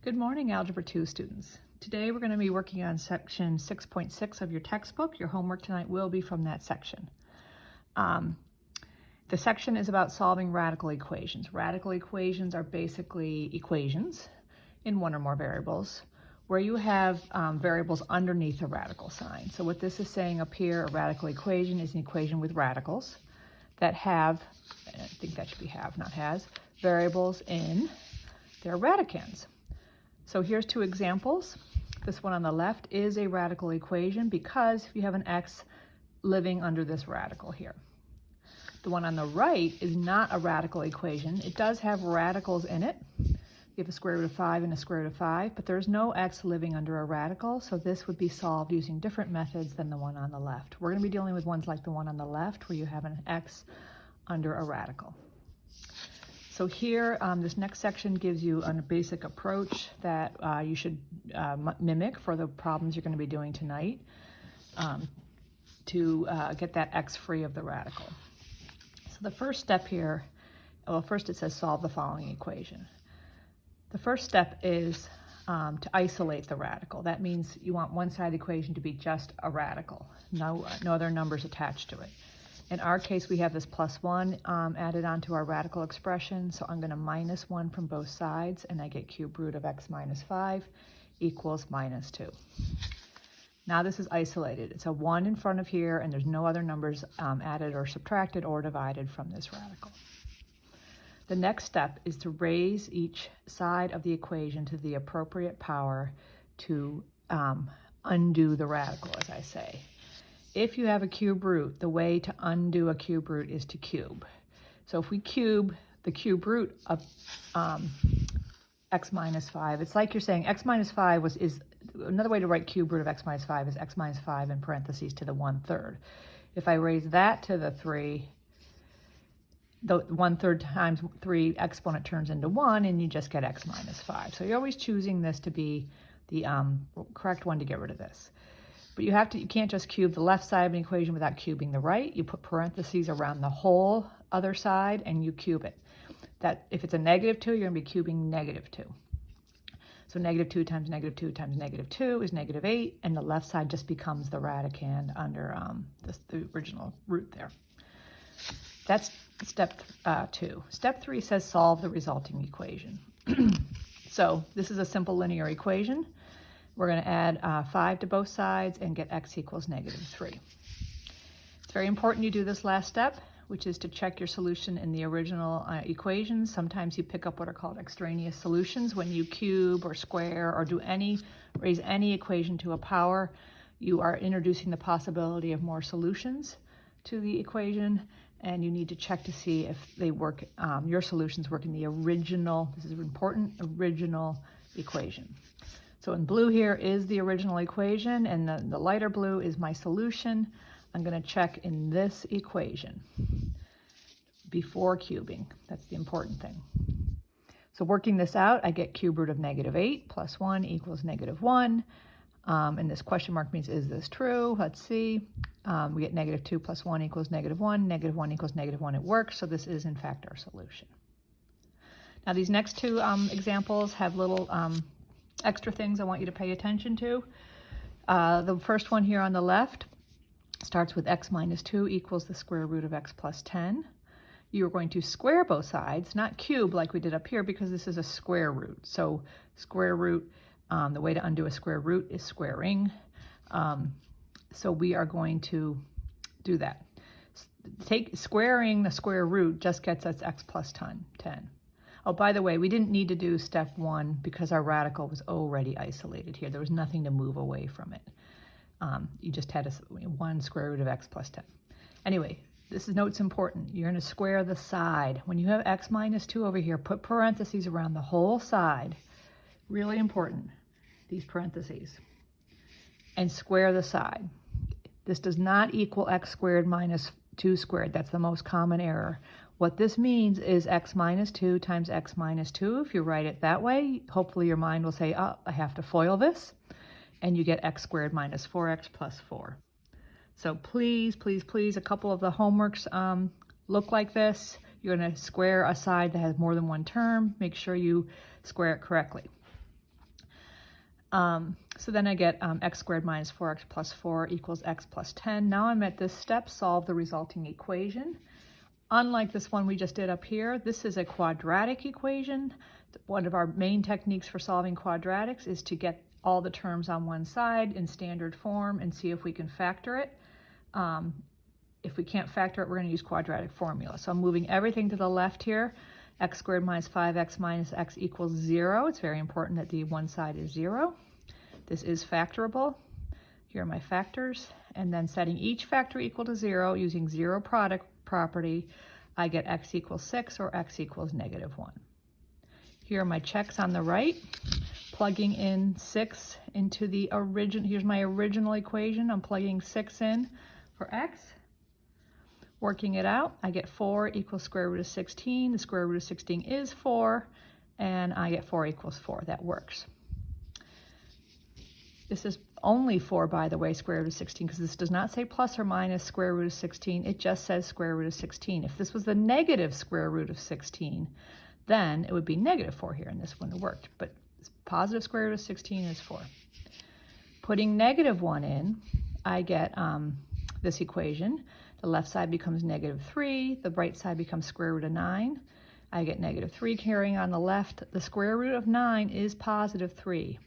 Good morning, Algebra 2 students. Today we're going to be working on section 6.6 of your textbook. Your homework tonight will be from that section. The section is about solving radical equations. Radical equations are basically equations in one or more variables where you have variables underneath a radical sign. So what this is saying up here, a radical equation is an equation with radicals that have, I think that should be have, not has, variables in their radicands. So here's two examples. This one on the left is a radical equation because you have an x living under this radical here. The one on the right is not a radical equation. It does have radicals in it. You have a square root of 5 and a square root of 5, but there's no x living under a radical, so this would be solved using different methods than the one on the left. We're going to be dealing with ones like the one on the left where you have an x under a radical. So here, this next section gives you a basic approach that you should mimic for the problems you're going to be doing tonight to get that x free of the radical. So the first step here, well, first it says solve the following equation. The first step is to isolate the radical. That means you want one side of the equation to be just a radical, no other numbers attached to it. In our case, we have this plus 1 added onto our radical expression, so I'm going to minus 1 from both sides, and I get cube root of x minus 5 equals minus 2. Now this is isolated. It's a 1 in front of here, and there's no other numbers added or subtracted or divided from this radical. The next step is to raise each side of the equation to the appropriate power to undo the radical, as I say. If you have a cube root, the way to undo a cube root is to cube. So if we cube the cube root of x minus 5, it's like you're saying x minus 5 is another way to write cube root of x minus 5 is x minus 5 in parentheses to the 1/3. If I raise that to the 3, the 1/3 times 3 exponent turns into 1, and you just get x minus 5. So you're always choosing this to be the correct one to get rid of this. But you can't just cube the left side of an equation without cubing the right. You put parentheses around the whole other side and you cube it. That if it's a negative 2, you're going to be cubing negative 2. So negative 2 times negative 2 times negative 2 is negative 8, and the left side just becomes the radicand under the original root there. That's step 2. Step 3 says solve the resulting equation. So this is a simple linear equation. We're going to add 5 to both sides and get x equals negative 3. It's very important you do this last step, which is to check your solution in the original equations. Sometimes you pick up what are called extraneous solutions. When you cube or square or raise any equation to a power, you are introducing the possibility of more solutions to the equation, and you need to check to see if they work, your solutions work in the original, this is important, original equation. So in blue here is the original equation, and the lighter blue is my solution. I'm going to check in this equation before cubing. That's the important thing. So working this out, I get cube root of negative 8 plus 1 equals negative 1. And this question mark means, is this true? Let's see. We get negative 2 plus 1 equals negative 1. Negative 1 equals negative 1. It works. So this is, in fact, our solution. Now, these next two examples have little extra things I want you to pay attention to. The first one here on the left starts with x minus 2 equals the square root of x plus 10. You're going to square both sides, not cube like we did up here, because this is a square root. So square root, the way to undo a square root is squaring. So we are going to do that. Squaring the square root just gets us x plus 10. Oh, by the way, we didn't need to do step 1 because our radical was already isolated here. There was nothing to move away from it. You just had 1 square root of x plus 10. Anyway, note's important. You're going to square the side. When you have x minus 2 over here, put parentheses around the whole side. Really important, these parentheses. And square the side. This does not equal x squared minus 2 squared. That's the most common error. What this means is x minus 2 times x minus 2. If you write it that way, hopefully your mind will say, oh, I have to FOIL this. And you get x squared minus 4x plus 4. So please, please, please, a couple of the homeworks look like this. You're going to square a side that has more than one term. Make sure you square it correctly. So then I get x squared minus 4x plus 4 equals x plus 10. Now I'm at this step, solve the resulting equation. Unlike this one we just did up here, this is a quadratic equation. One of our main techniques for solving quadratics is to get all the terms on one side in standard form and see if we can factor it. If we can't factor it, we're going to use quadratic formula. So I'm moving everything to the left here. X squared minus 5x minus x equals 0. It's very important that the one side is 0. This is factorable. Here are my factors. And then setting each factor equal to 0 using zero product property, I get x equals 6 or x equals -1. Here are my checks on the right. Plugging in 6 into the original, here's my original equation. I'm plugging 6 in for x. Working it out, I get 4 equals square root of 16. The square root of 16 is 4, and I get 4 equals 4. That works. This is only 4, by the way, square root of 16, because this does not say plus or minus square root of 16. It just says square root of 16. If this was the negative square root of 16, then it would be -4 here, and this wouldn't have worked. But positive square root of 16 is 4. Putting -1 in, I get this equation. The left side becomes -3. The right side becomes square root of 9. I get -3 carrying on the left. The square root of 9 is +3.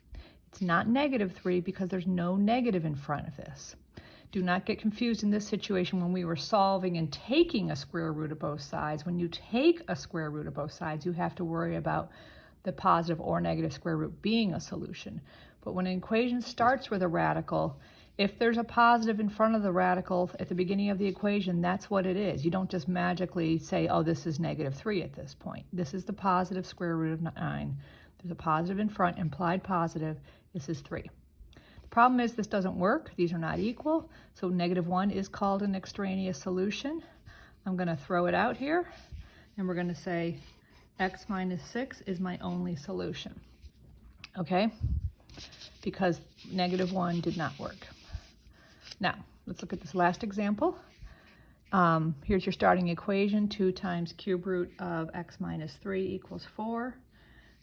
It's not -3 because there's no negative in front of this. Do not get confused in this situation when we were solving and taking a square root of both sides. When you take a square root of both sides, you have to worry about the positive or negative square root being a solution. But when an equation starts with a radical, if there's a positive in front of the radical at the beginning of the equation, that's what it is. You don't just magically say, oh, this is -3 at this point. This is the positive square root of 9. There's a positive in front, implied positive. This is 3. The problem is this doesn't work. These are not equal. So -1 is called an extraneous solution. I'm going to throw it out here, and we're going to say x minus 6 is my only solution. Okay? Because -1 did not work. Now, let's look at this last example. Here's your starting equation. 2 times cube root of x minus 3 equals 4.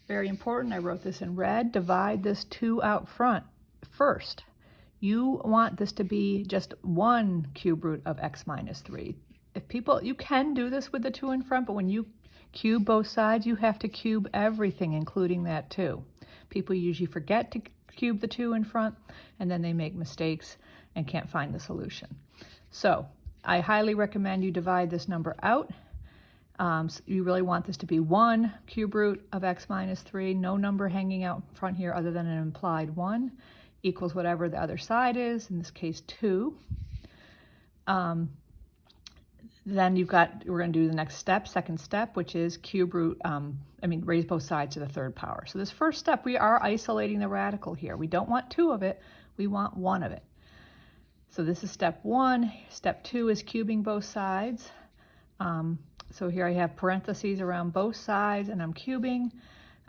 Very important. I wrote this in red. Divide this 2 out front first. You want this to be just 1 cube root of x minus 3. You can do this with the 2 in front, but when you cube both sides, you have to cube everything, including that 2. People usually forget to cube the 2 in front, and then they make mistakes and can't find the solution. So I highly recommend you divide this number out. So you really want this to be 1 cube root of x minus 3, no number hanging out in front here other than an implied 1, equals whatever the other side is, in this case 2. Then we're going to do the next step, second step, which is cube root, raise both sides to the 3rd power. So this first step, we are isolating the radical here. We don't want 2 of it, we want 1 of it. So this is step 1. Step 2 is cubing both sides. So here I have parentheses around both sides, and I'm cubing,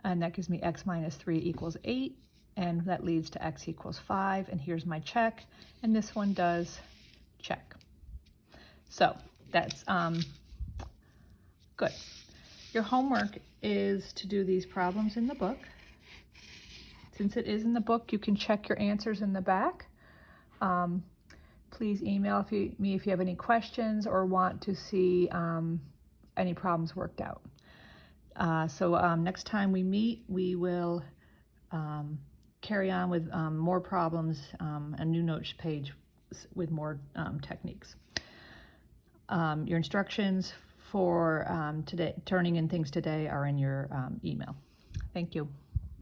and that gives me x minus 3 equals 8, and that leads to x equals 5, and here's my check, and this one does check. So that's good. Your homework is to do these problems in the book. Since it is in the book, you can check your answers in the back. Please email me if you have any questions or want to see any problems worked out. So next time we meet, we will carry on with more problems, a new notes page with more techniques. Your instructions for today, turning in things today, are in your email. Thank you.